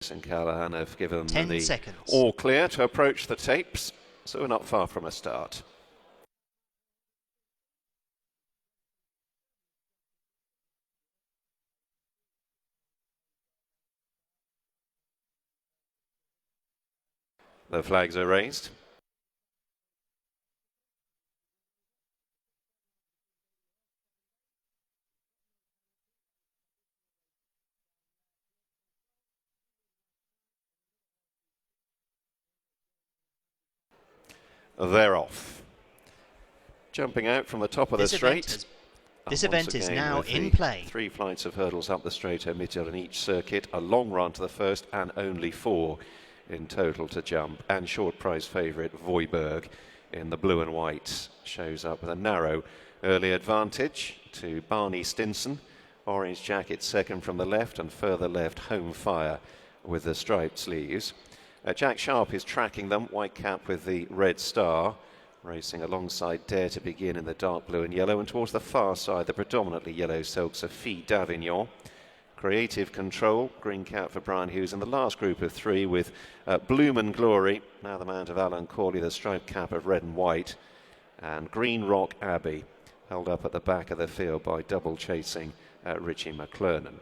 Jason Callahan have given 10 the seconds. all clear to approach the tapes, so we're not far from a start. The flags are raised. They're off. Jumping out from the top of the straight. This event is now in play. 3 flights of hurdles up the straight omitted on each circuit. A long run to the first and only 4 in total to jump. And short prize favourite Voiberg in the blue and white shows up with a narrow early advantage to Barney Stinson. Orange jacket second from the left, and further left Home Fire with the striped sleeves. Jack Sharp is tracking them, white cap with the red star, racing alongside Dare to Begin in the dark blue and yellow, and towards the far side the predominantly yellow silks of Fille d'Avignon. Creative Control, green cap for Brian Hughes in the last group of 3 with Bloom and Glory, now the mount of Alan Corley, the striped cap of red and white, and Green Rock Abbey held up at the back of the field by double chasing Richie McClernand.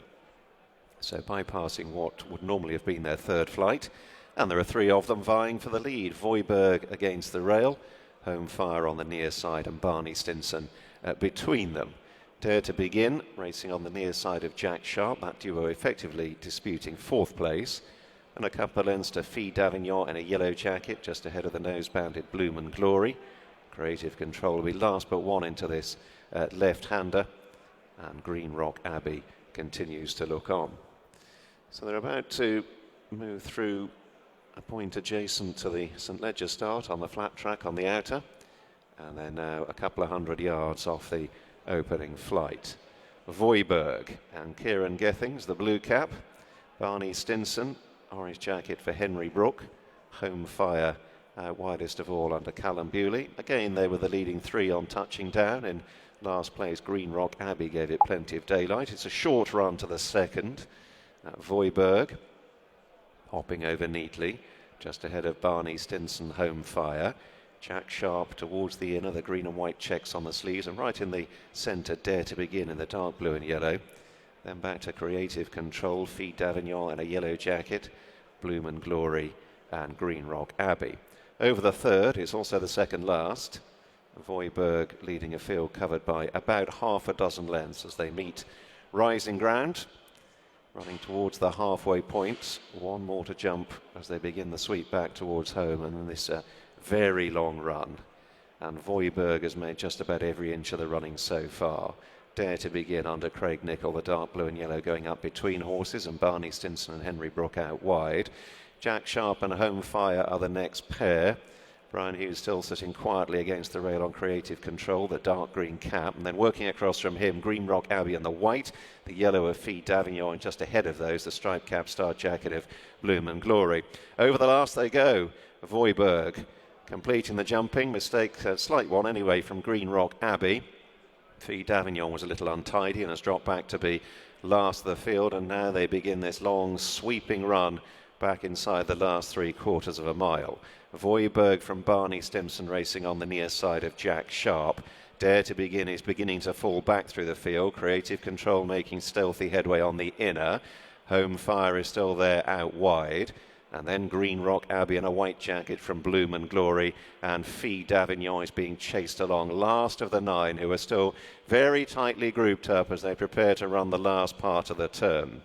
So bypassing what would normally have been their third flight, and there are 3 of them vying for the lead. Voiberg against the rail, Home Fire on the near side, and Barney Stinson between them. Dare to Begin racing on the near side of Jack Sharp, that duo effectively disputing 4th place, and a couple of lengths to Fille d'Avignon in a yellow jacket just ahead of the nose-banded Bloom and Glory. Creative Control will be last but 1 into this left-hander, and Green Rock Abbey continues to look on. So they're about to move through a point adjacent to the St Ledger start on the flat track on the outer, and then now a couple of 100 yards off the opening flight. Voiberg and Kieran Gethings, the blue cap. Barney Stinson, orange jacket for Henry Brook. Home Fire widest of all under Callum Bewley. Again, they were the leading 3 on touching down. In last place, Green Rock Abbey gave it plenty of daylight. It's a short run to the second. Voiberg hopping over neatly just ahead of Barney Stinson, Home Fire. Jack Sharp towards the inner, the green and white checks on the sleeves, and right in the centre, Dare to Begin in the dark blue and yellow. Then back to Creative Control, Fille d'Avignon in a yellow jacket, Bloom and Glory and Green Rock Abbey. Over the third is also the second last. Voiberg leading a field covered by about half a dozen lengths as they meet rising ground. Running towards the halfway point, 1 more to jump as they begin the sweep back towards home, and then this very long run. And Voiberg has made just about every inch of the running so far. Dare to Begin under Craig Nicol, the dark blue and yellow going up between horses, and Barney Stinson and Henry Brook out wide. Jack Sharp and Home Fire are the next pair. Brian Hughes still sitting quietly against the rail on Creative Control, the dark green cap, and then working across from him, Green Rock Abbey and the white, the yellow of Fille d'Avignon, and just ahead of those, the striped cap star jacket of Bloom and Glory. Over the last they go. Voiberg completing the jumping, mistake, a slight one anyway, from Green Rock Abbey. Fille d'Avignon was a little untidy and has dropped back to be last of the field, and now they begin this long sweeping run back inside the last 3/4 of a mile. Voiberg from Barney Stinson racing on the near side of Jack Sharp. Dare to Begin is beginning to fall back through the field. Creative Control making stealthy headway on the inner. Home Fire is still there out wide. And then Green Rock Abbey in a white jacket from Bloom and Glory, and Fille d'Avignon is being chased along, last of the 9, who are still very tightly grouped up as they prepare to run the last part of the turn.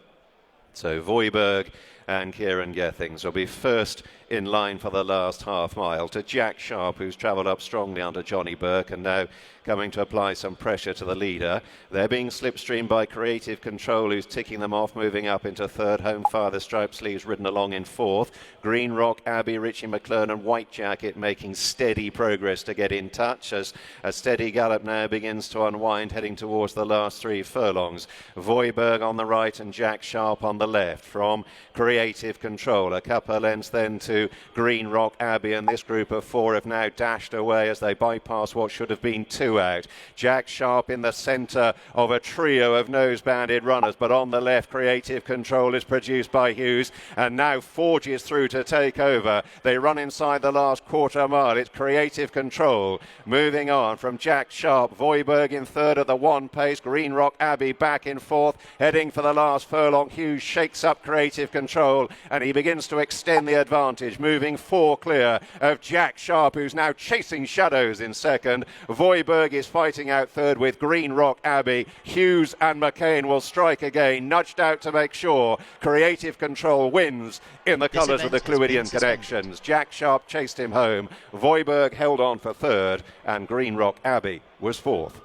So Voiberg and Kieran Gethings will be first in line for the last half mile to Jack Sharp, who's travelled up strongly under Johnny Burke and now coming to apply some pressure to the leader. They're being slipstreamed by Creative Control, who's ticking them off, moving up into third. Home Fire, the striped sleeves, ridden along in fourth. Green Rock Abbey, Richie McClernand and White Jacket making steady progress to get in touch as a steady gallop now begins to unwind, heading towards the last 3 furlongs. Voiberg on the right and Jack Sharp on the left. From Creative Creative Control. A couple of lengths then to Green Rock Abbey, and this group of 4 have now dashed away as they bypass what should have been 2 out. Jack Sharp in the centre of a trio of nose-banded runners, but on the left, Creative Control is produced by Hughes, and now forges through to take over. They run inside the last quarter mile. It's Creative Control moving on from Jack Sharp. Voiberg in third at the 1 pace. Green Rock Abbey back in fourth, heading for the last furlong. Hughes shakes up Creative Control, and he begins to extend the advantage, moving 4 clear of Jack Sharp, who's now chasing shadows in second. Voiberg is fighting out third with Green Rock Abbey. Hughes and McCain will strike again, nudged out to make sure Creative Control wins in the colours of the Cluidian Connections. Jack Sharp chased him home. Voiberg held on for third, and Green Rock Abbey was fourth.